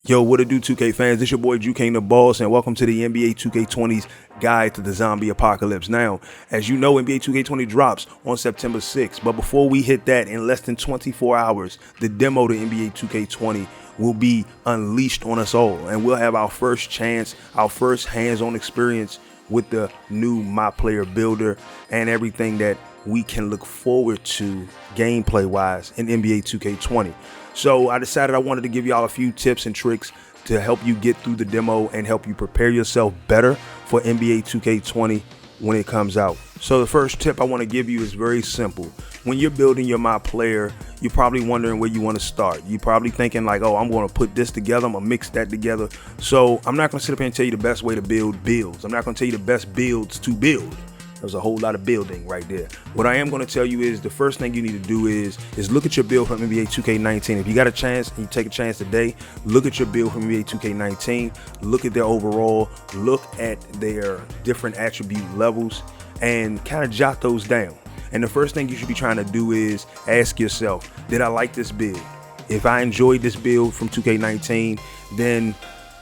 Yo, what it do, 2K fans? This your boy JuKIng the Boss, and welcome to the NBA 2K20's Guide to the Zombie Apocalypse. Now, as you know, NBA 2K20 drops on September 6th, but before we hit that, in less than 24 hours, the demo to NBA 2K20 will be unleashed on us all, and we'll have our first chance, our first hands-on experience with the new My Player Builder and everything that we can look forward to gameplay-wise in NBA 2K20. So I decided I wanted to give y'all a few tips and tricks to help you get through the demo and help you prepare yourself better for NBA 2K20 when it comes out. So the first tip I want to give you is very simple. When you're building your My Player, you're probably wondering where you want to start. You're probably thinking like, oh, I'm going to put this together, I'm going to mix that together. So I'm not going to sit up here and tell you the best way to build builds. I'm not going to tell you the best builds to build. There's a whole lot of building right there. What I am going to tell you is the first thing you need to do is look at your build from NBA 2K19. If you got a chance and you take a chance today, look at your build from NBA 2K19. Look at their overall. Look at their different attribute levels and kind of jot those down. And the first thing you should be trying to do is ask yourself, did I like this build? If I enjoyed this build from 2K19, then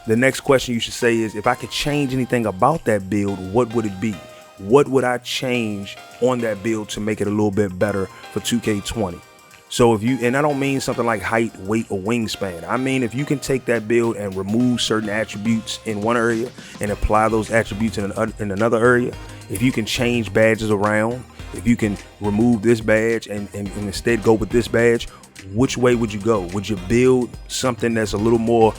the next question you should say is, if I could change anything about that build, what would it be? What would I change on that build to make it a little bit better for 2K20? So if you, and I don't mean something like height, weight, or wingspan. I mean, if you can take that build and remove certain attributes in one area and apply those attributes in another area, if you can change badges around, if you can remove this badge and instead go with this badge, which way would you go? Would you build something that's a little more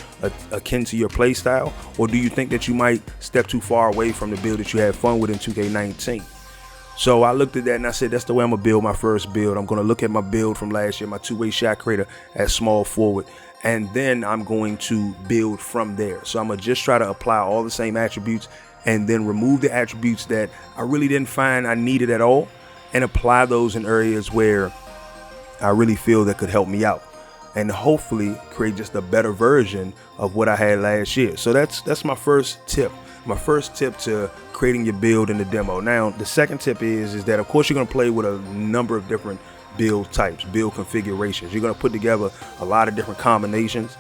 akin to your play style? Or do you think that you might step too far away from the build that you had fun with in 2K19? So I looked at that and I said, that's the way I'm going to build my first build. I'm going to look at my build from last year, my two-way shot creator at small forward, and then I'm going to build from there. So I'm going to just try to apply all the same attributes and then remove the attributes that I really didn't find I needed at all and apply those in areas where I really feel that could help me out and hopefully create just a better version of what I had last year. So that's my first tip. My first tip to creating your build in the demo. Now, the second tip is that of course you're going to play with a number of different build types, build configurations. You're going to put together a lot of different combinations.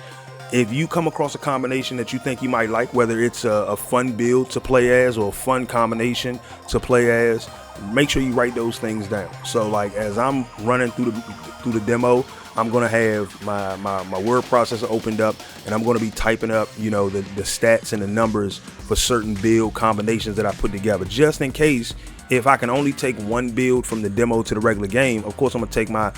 If you come across a combination that you think you might like, whether it's a fun build to play as or a fun combination to play as, make sure you write those things down. So like as I'm running through the demo, I'm gonna have my word processor opened up and I'm gonna be typing up, you know, the stats and the numbers for certain build combinations that I put together, just in case if I can only take one build from the demo to the regular game. Of course I'm gonna take my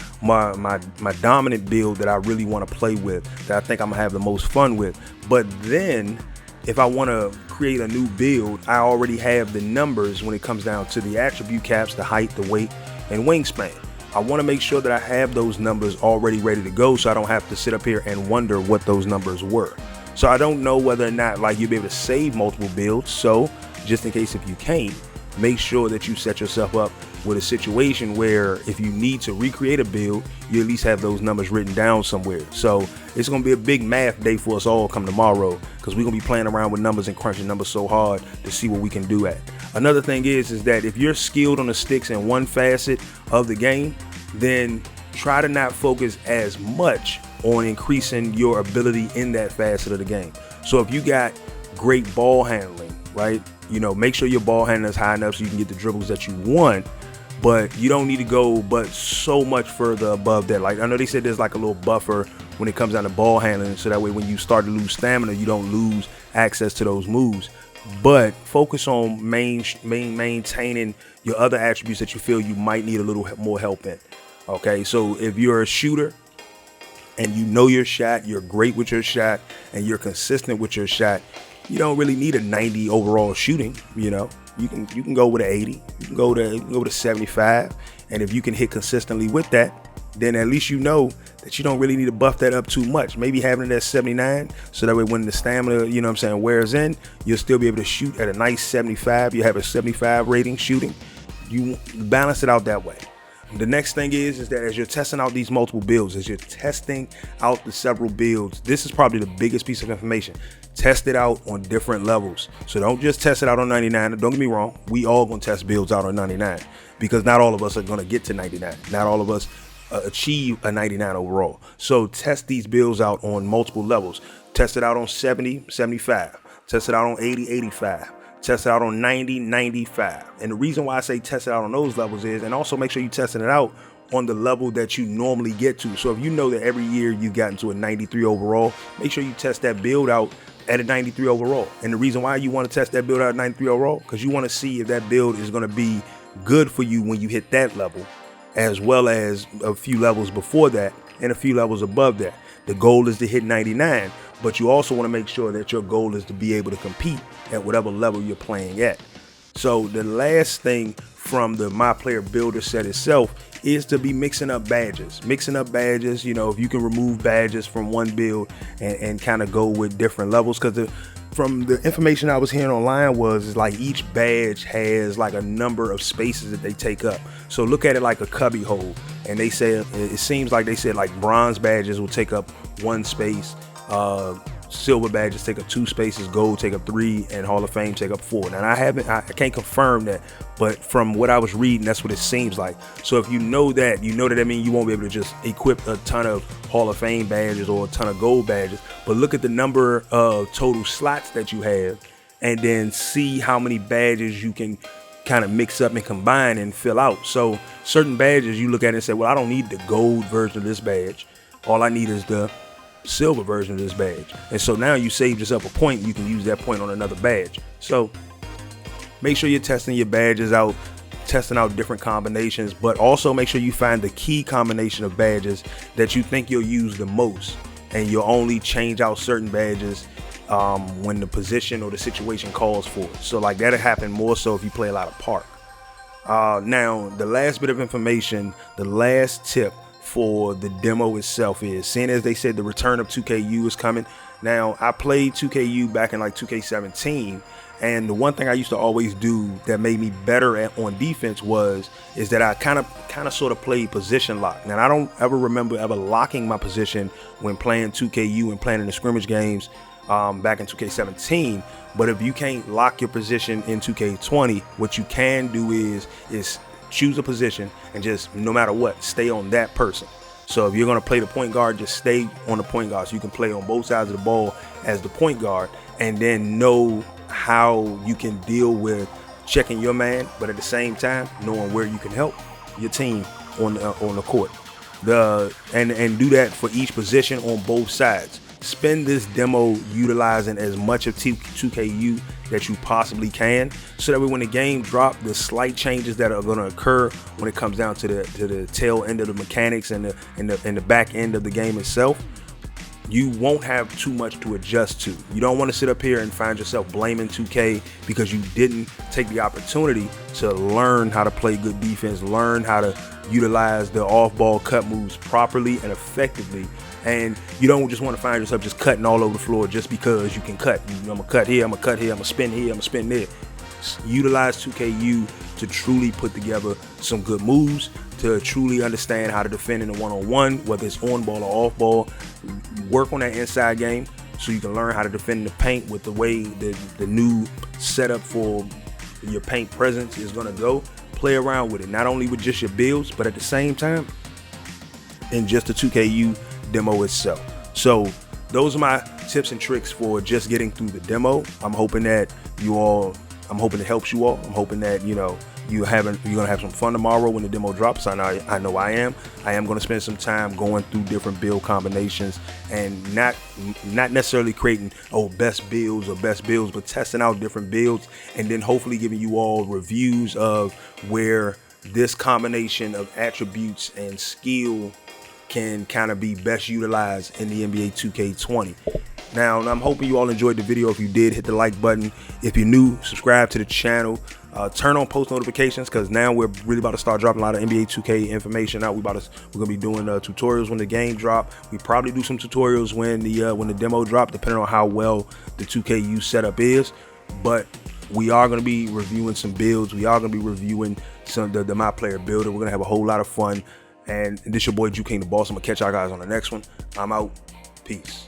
dominant build that I really want to play with, that I think I'm gonna have the most fun with. But then if I want to create a new build, I already have the numbers when it comes down to the attribute caps, the height, the weight, and wingspan. I want to make sure that I have those numbers already ready to go so I don't have to sit up here and wonder what those numbers were. So I don't know whether or not like you'll be able to save multiple builds. So just in case if you can't, make sure that you set yourself up with a situation where if you need to recreate a build, you at least have those numbers written down somewhere. So it's going to be a big math day for us all come tomorrow, because we're going to be playing around with numbers and crunching numbers so hard to see what we can do at. Another thing is that if you're skilled on the sticks in one facet of the game, then try to not focus as much on increasing your ability in that facet of the game. So if you got great ball handling, right? You know, make sure your ball handling is high enough so you can get the dribbles that you want, but you don't need to go but so much further above that. Like I know they said there's like a little buffer when it comes down to ball handling, so that way when you start to lose stamina, you don't lose access to those moves. But focus on maintaining your other attributes that you feel you might need a little more help in. Okay, so if you're a shooter and you know your shot, you're great with your shot, and you're consistent with your shot, you don't really need a 90 overall shooting. You know, you can go with an 80, you can go to 75, and if you can hit consistently with that, then at least you know that you don't really need to buff that up too much. Maybe having it at 79, so that way when the stamina, you know what I'm saying, wears in, you'll still be able to shoot at a nice 75. You have a 75 rating shooting. You balance it out that way. The next thing is that as you're testing out these multiple builds, as you're testing out the several builds, this is probably the biggest piece of information. Test it out on different levels. So don't just test it out on 99. Don't get me wrong. We all gonna test builds out on 99, because not all of us are gonna get to 99. Not all of us achieve a 99 overall. So test these builds out on multiple levels. Test it out on 70, 75. Test it out on 80, 85. Test it out on 90, 95. And the reason why I say test it out on those levels is, and also make sure you're testing it out on the level that you normally get to. So if you know that every year you've gotten to a 93 overall, make sure you test that build out at a 93 overall. And the reason why you want to test that build out at 93 overall, because you want to see if that build is going to be good for you when you hit that level, as well as a few levels before that and a few levels above that. The goal is to hit 99, but you also want to make sure that your goal is to be able to compete at whatever level you're playing at. So the last thing from the My Player Builder set itself is to be mixing up badges. You know, if you can remove badges from one build and kind of go with different levels, because from the information I was hearing online was like each badge has like a number of spaces that they take up. So look at it like a cubby hole, and they said, it seems like they said like bronze badges will take up 1 space, silver badges take up 2 spaces, gold take up 3, and Hall of Fame take up 4. Now I can't confirm that, but from what I was reading, that's what it seems like. So if you know that means you won't be able to just equip a ton of Hall of Fame badges or a ton of gold badges, but look at the number of total slots that you have, and then see how many badges you can kind of mix up and combine and fill out. So certain badges you look at it and say, well, I don't need the gold version of this badge. All I need is the silver version of this badge. And so now you saved yourself a point. You can use that point on another badge. So make sure you're testing your badges out, testing out different combinations, but also make sure you find the key combination of badges that you think you'll use the most, and you'll only change out certain badges when the position or the situation calls for it. So like that'll happen more so if you play a lot of park. Now the last bit of information, the last tip for the demo itself is, seeing as they said the return of 2KU is coming. Now I played 2KU back in like 2K17, and the one thing I used to always do that made me better on defense is that I kind of sort of played position lock. Now I don't ever remember ever locking my position when playing 2KU and playing in the scrimmage games back in 2K17. But if you can't lock your position in 2K20, what you can do is choose a position and just, no matter what, stay on that person. So if you're going to play the point guard, just stay on the point guard, so you can play on both sides of the ball as the point guard, and then know how you can deal with checking your man, but at the same time knowing where you can help your team on the court. And do that for each position on both sides. Spend this demo utilizing as much of 2KU that you possibly can, so that way when the game drops, the slight changes that are going to occur when it comes down to the tail end of the mechanics and the back end of the game itself, you won't have too much to adjust to. You don't want to sit up here and find yourself blaming 2K because you didn't take the opportunity to learn how to play good defense, learn how to utilize the off-ball cut moves properly and effectively. And you don't just want to find yourself just cutting all over the floor just because you can cut. I'm going to cut here, I'm going to cut here, I'm going to spin here, I'm going to spin there. Utilize 2KU to truly put together some good moves, to truly understand how to defend in a one-on-one, whether it's on ball or off ball. Work on that inside game so you can learn how to defend in the paint with the way the new setup for your paint presence is going to go. Play around with it, not only with just your builds, but at the same time in just the 2KU demo itself. So those are my tips and tricks for just getting through the demo. I'm hoping it helps you all. I'm hoping that you're gonna have some fun tomorrow when the demo drops. I know I am. I am gonna spend some time going through different build combinations and not necessarily creating best builds, but testing out different builds, and then hopefully giving you all reviews of where this combination of attributes and skill can kind of be best utilized in the NBA 2K20. Now, I'm hoping you all enjoyed the video. If you did, hit the like button. If you're new, subscribe to the channel. Turn on post notifications, because now we're really about to start dropping a lot of NBA 2K information out. We're gonna be doing tutorials when the game drop. We probably do some tutorials when the demo drop, depending on how well the 2KU setup is. But we are gonna be reviewing some builds. We are gonna be reviewing some the My Player Builder. We're gonna have a whole lot of fun. And this your boy JuKIng the Boss. I'm gonna catch y'all guys on the next one. I'm out. Peace.